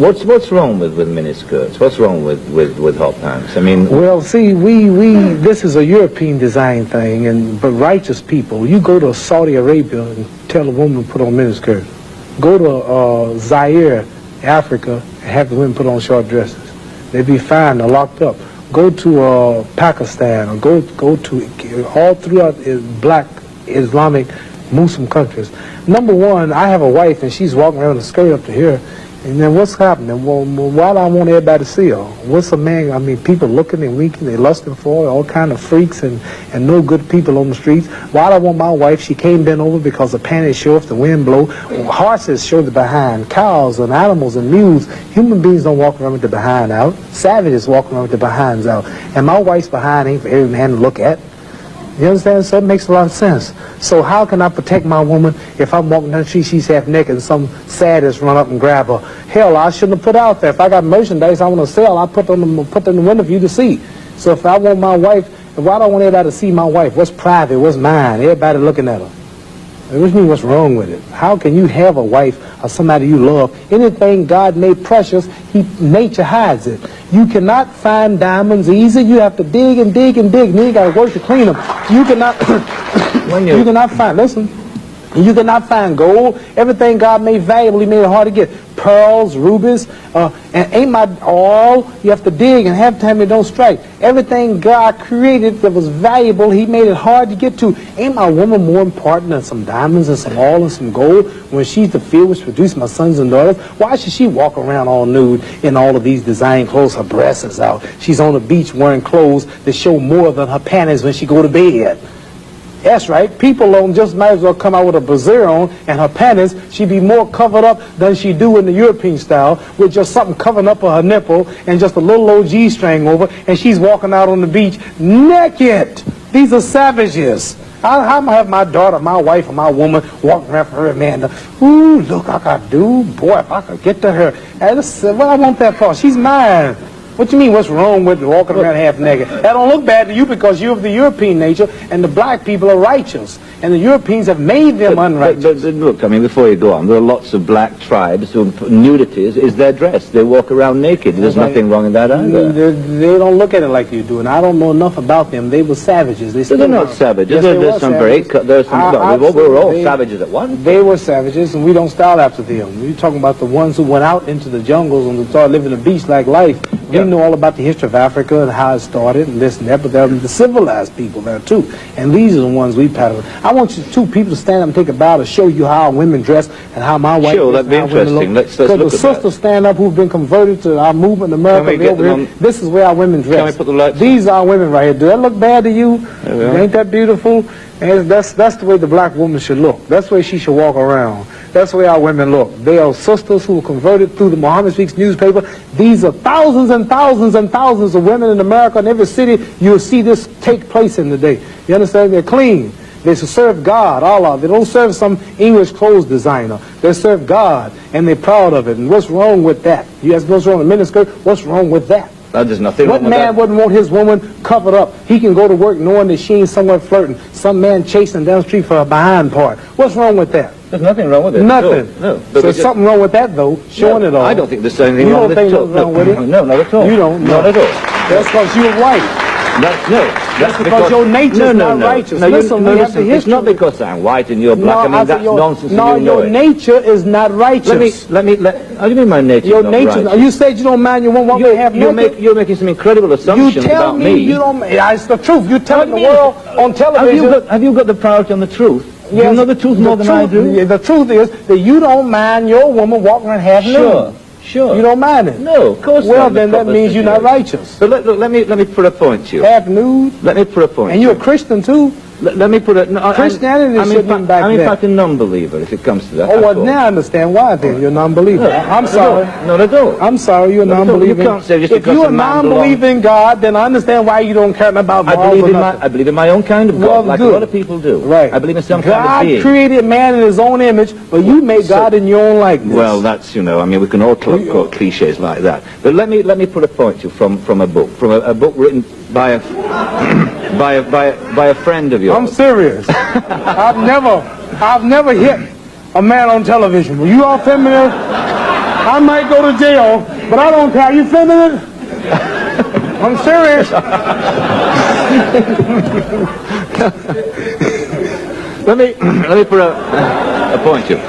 What's wrong with miniskirts? What's wrong with hot pants? I mean, well, see, this is a European design thing, but righteous people, you go to Saudi Arabia and tell a woman to put on miniskirt. Go to Zaire, Africa, and have the women put on short dresses. They'd be fine. They're locked up. Go to Pakistan, or go to all throughout black Islamic Muslim countries. Number one, I have a wife and she's walking around with a skirt up to here, and then what's happening? Well, why do I want everybody to see her? What's a man? I mean, people looking and winking, they lusting for her, all kind of freaks and no good people on the streets. Why do I want my wife? She came bent over because the panties show if the wind blow. Horses show the behind. Cows and animals and mules. Human beings don't walk around with the behind out. Savages walk around with the behinds out. And my wife's behind ain't for every man to look at. You understand? So it makes a lot of sense. So how can I protect my woman if I'm walking down the street, she's half naked, and some sadist run up and grab her? Hell, I shouldn't have put out there. If I got merchandise I want to sell, I put it in the window for you to see. So if I want my wife, why do I want everybody to see my wife? What's private? What's mine? Everybody looking at her. What do you mean, what's wrong with it? How can you have a wife or somebody you love? Anything God made precious, nature hides it. You cannot find diamonds easy. You have to dig and dig and dig. And then you got to work to clean them. You cannot, you cannot find, listen, you cannot find gold. Everything God made valuable, He made it hard to get. Pearls, rubies, and ain't my all. You have to dig, and half the time it don't strike. Everything God created that was valuable, He made it hard to get to. Ain't my woman more important than some diamonds and some oil and some gold when she's the field which produced my sons and daughters? Why should she walk around all nude in all of these design clothes? Her breasts is out. She's on the beach wearing clothes that show more than her panties when she go to bed. That's right. People just might as well come out with a brassiere on and her panties. She'd be more covered up than she do in the European style with just something covering up her nipple and just a little old G-string over, and she's walking out on the beach naked. These are savages. How am I have my daughter, my wife, or my woman walking around for her man? Ooh, look, I could do. Boy, if I could get to her. What I want that for? She's mine. What you mean, what's wrong with walking around half naked? That don't look bad to you because you're of the European nature, and the black people are righteous. And the Europeans have made them unrighteous. But look, I mean, before you go on, there are lots of black tribes who nudity is their dress. They walk around naked. There's nothing wrong in that either. They don't look at it like you do, and I don't know enough about them. They were savages. They're not savages. Yes, there's some very... we were all savages at once. They were savages, and we don't style after them. We're talking about the ones who went out into the jungles and started living a beach-like life. We know all about the history of Africa and how it started and this and that, but there are the civilized people there too. And these are the ones we pattern. I want you two people to stand up and take a bow to show you how our women dress and how my wife Sure, that'd be interesting. Let's look at that. Because the sisters stand up who've been converted to our movement in America. This is where our women dress. Can we put the lights These are our women right here. Do that look bad to you? Ain't that beautiful? And that's the way the black woman should look. That's the way she should walk around. That's the way our women look. They are sisters who were converted through the Muhammad Speaks newspaper. These are thousands and thousands and thousands of women in America. In every city, you'll see this take place in the day. You understand? They're clean. They serve God, Allah. They don't serve some English clothes designer. They serve God, and they're proud of it. And what's wrong with that? You ask what's wrong with miniskirt? What's wrong with that? There's nothing wrong with that. What man wouldn't want his woman covered up? He can go to work knowing that she ain't somewhere flirting. Some man chasing down the street for her behind part. What's wrong with that? There's nothing wrong with it. Nothing. No. So there's something wrong with that, though, showing it all. I don't think there's anything wrong with it. You don't think there's wrong with it? No, not at all. You don't? Not at all. That's because you're white. That's because your nature's not righteous. Listen, it's not because I'm white and you're black. I mean, that's nonsense. No, your nature is not righteous. How do you mean my nature is not righteous? You said you don't mind your woman have naked. You're making some incredible assumptions about me. You tell me it's the truth. You're telling the world on television. Have you got the priority on the truth? Yes, you know the truth more than I do? The truth is that you don't mind your woman walking around half nude. Sure. You don't mind it? No, of course not. Well, then that means you're not righteous. But look, let me put a point to you. Half nude? Let me put a point. And you're a Christian too? Let me put it... No, Christianity shouldn't be back I'm in fact a non-believer if it comes to that. Oh, well, now I understand why then. You're a non-believer. No, I'm sorry. No, I don't. I'm sorry, you're a non-believer. You can't say just if you're a non-believer in God, then I understand why you don't care about morals. I believe in my own kind of God, like a lot of people do. Right. I believe in some kind of being. God created man in his own image, but you made God in your own likeness. Well, that's, I mean, we can all quote cliches like that. But let me put a point to you from a book written by a friend of yours. I'm serious. I've never hit a man on television. Were you all familiar? I might go to jail, but I don't care. You filming it? I'm serious. Let me put a point to you.